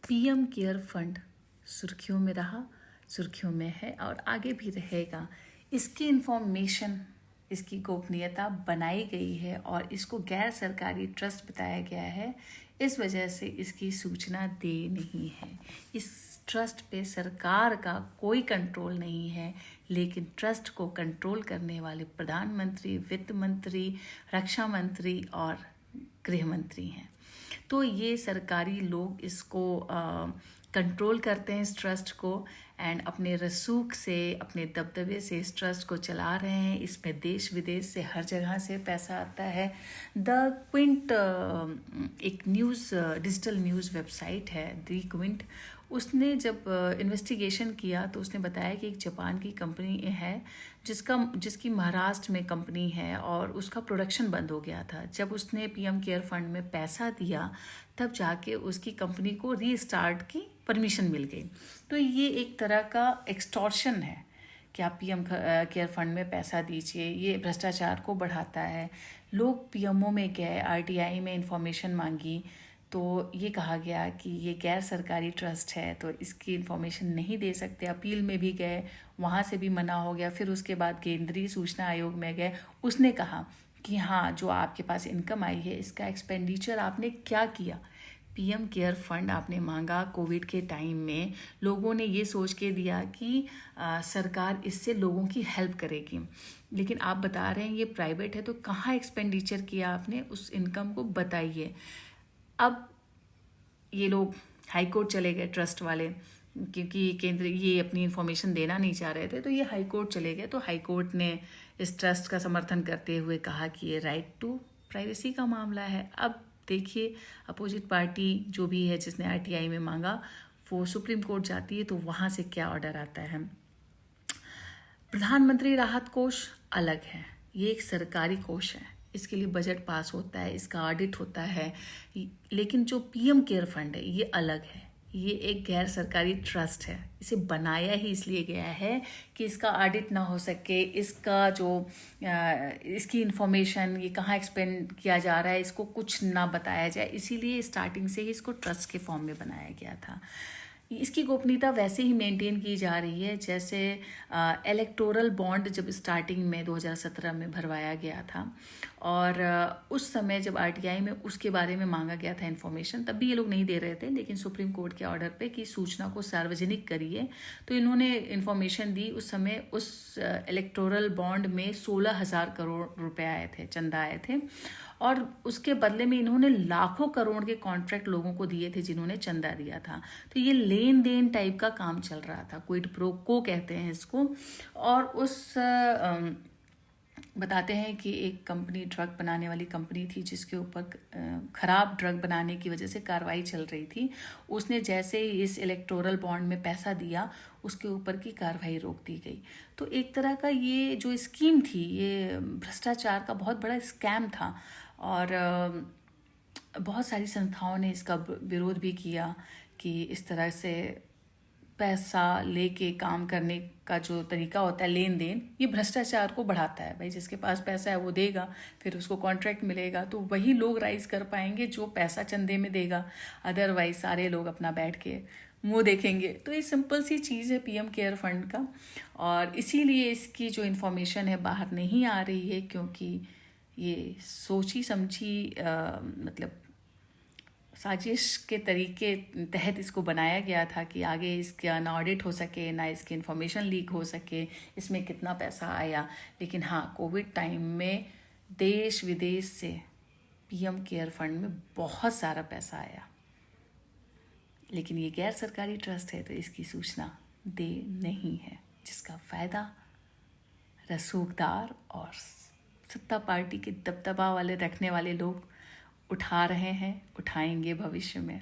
PM care fund सुर्खियों में रहा, सुर्खियों में है और आगे भी रहेगा। इसकी इंफॉर्मेशन, इसकी गोपनीयता बनाई गई है और इसको गैर सरकारी ट्रस्ट बताया गया है। इस वजह से इसकी सूचना दे नहीं है। इस ट्रस्ट पे सरकार का कोई कंट्रोल नहीं है, लेकिन ट्रस्ट को कंट्रोल करने वाले प्रधानमंत्री, वित्त मंत्री, रक्षा मंत्री और गृह मंत्री हैं। तो ये सरकारी लोग इसको कंट्रोल करते हैं, इस ट्रस्ट को, एंड अपने रसूख से, अपने दबदबे से इस ट्रस्ट को चला रहे हैं। इसमें देश विदेश से हर जगह से पैसा आता है। द क्विंट एक डिजिटल न्यूज़ वेबसाइट है, द क्विंट, उसने जब इन्वेस्टिगेशन किया तो उसने बताया कि एक जापान की कंपनी है जिसकी महाराष्ट्र में कंपनी है और उसका प्रोडक्शन बंद हो गया था। जब उसने पीएम केयर फंड में पैसा दिया तब जाके उसकी कंपनी को रीस्टार्ट की परमिशन मिल गई। तो ये एक तरह का एक्सटॉर्शन है कि आप पीएम केयर फंड में पैसा दीजिए। ये भ्रष्टाचार को बढ़ाता है। लोग पीएमओ में गए, आरटीआई में इंफॉर्मेशन मांगी तो ये कहा गया कि ये गैर सरकारी ट्रस्ट है तो इसकी इन्फॉर्मेशन नहीं दे सकते। अपील में भी गए, वहाँ से भी मना हो गया। फिर उसके बाद केंद्रीय सूचना आयोग में गए, उसने कहा कि हाँ, जो आपके पास इनकम आई है इसका एक्सपेंडिचर आपने क्या किया। पीएम केयर फंड आपने मांगा कोविड के टाइम में, लोगों ने ये सोच के दिया कि सरकार इससे लोगों की हेल्प करेगी, लेकिन आप बता रहे हैं ये प्राइवेट है, तो कहाँ एक्सपेंडिचर किया आपने, उस इनकम को बताइए। अब ये लोग हाई कोर्ट चले गए, ट्रस्ट वाले, क्योंकि केंद्र ये अपनी इन्फॉर्मेशन देना नहीं चाह रहे थे, तो ये हाई कोर्ट चले गए। तो हाई कोर्ट ने इस ट्रस्ट का समर्थन करते हुए कहा कि ये राइट टू प्राइवेसी का मामला है। अब देखिए, अपोजिट पार्टी जो भी है जिसने आरटीआई में मांगा, वो सुप्रीम कोर्ट जाती है तो वहाँ से क्या ऑर्डर आता है। प्रधानमंत्री राहत कोष अलग है, ये एक सरकारी कोष है, इसके लिए बजट पास होता है, इसका ऑडिट होता है। लेकिन जो पीएम केयर फंड है ये अलग है, ये एक गैर सरकारी ट्रस्ट है। इसे बनाया ही इसलिए गया है कि इसका ऑडिट ना हो सके, इसका जो इसकी इंफॉर्मेशन, ये कहाँ एक्सपेंड किया जा रहा है, इसको कुछ ना बताया जाए। इसीलिए स्टार्टिंग से ही इसको ट्रस्ट के फॉर्म में बनाया गया था। इसकी गोपनीयता वैसे ही मेंटेन की जा रही है जैसे इलेक्टोरल बॉन्ड जब स्टार्टिंग में 2017 में भरवाया गया था, और उस समय जब आरटीआई में उसके बारे में मांगा गया था इन्फॉर्मेशन, तब भी ये लोग नहीं दे रहे थे, लेकिन सुप्रीम कोर्ट के ऑर्डर पे कि सूचना को सार्वजनिक करिए, तो इन्होंने इन्फॉर्मेशन दी। उस समय उस इलेक्टोरल बॉन्ड में 16,000 करोड़ रुपए आए थे, चंदा आए थे, और उसके बदले में इन्होंने लाखों करोड़ के कॉन्ट्रैक्ट लोगों को दिए थे जिन्होंने चंदा दिया था। तो ये लेन देन टाइप का काम चल रहा था, क्विड प्रो को कहते हैं इसको। और उस बताते हैं कि एक कंपनी, ड्रग बनाने वाली कंपनी थी जिसके ऊपर खराब ड्रग बनाने की वजह से कार्रवाई चल रही थी, उसने जैसे ही इस इलेक्टोरल बॉन्ड में पैसा दिया उसके ऊपर की कार्रवाई रोक दी गई। तो एक तरह का ये जो स्कीम थी, ये भ्रष्टाचार का बहुत बड़ा स्कैम था, और बहुत सारी संस्थाओं ने इसका विरोध भी किया कि इस तरह से पैसा लेके काम करने का जो तरीका होता है, लेन देन, ये भ्रष्टाचार को बढ़ाता है। भाई जिसके पास पैसा है वो देगा, फिर उसको कॉन्ट्रैक्ट मिलेगा, तो वही लोग राइज कर पाएंगे जो पैसा चंदे में देगा। अदरवाइज सारे लोग अपना बैठ के मुंह देखेंगे। तो ये सिंपल सी चीज़ है पीएम केयर फंड का, और इसीलिए इसकी जो इन्फॉर्मेशन है बाहर नहीं आ रही है, क्योंकि ये सोची समझी मतलब साजिश के तरीके तहत इसको बनाया गया था कि आगे इसका ना ऑडिट हो सके, ना इसकी इन्फॉर्मेशन लीक हो सके, इसमें कितना पैसा आया। लेकिन हाँ, कोविड टाइम में देश विदेश से पीएम केयर फंड में बहुत सारा पैसा आया, लेकिन ये गैर सरकारी ट्रस्ट है तो इसकी सूचना दे नहीं है, जिसका फ़ायदा रसूखदार और सत्ता पार्टी के दबदबा वाले रखने वाले लोग उठा रहे हैं, उठाएंगे भविष्य में।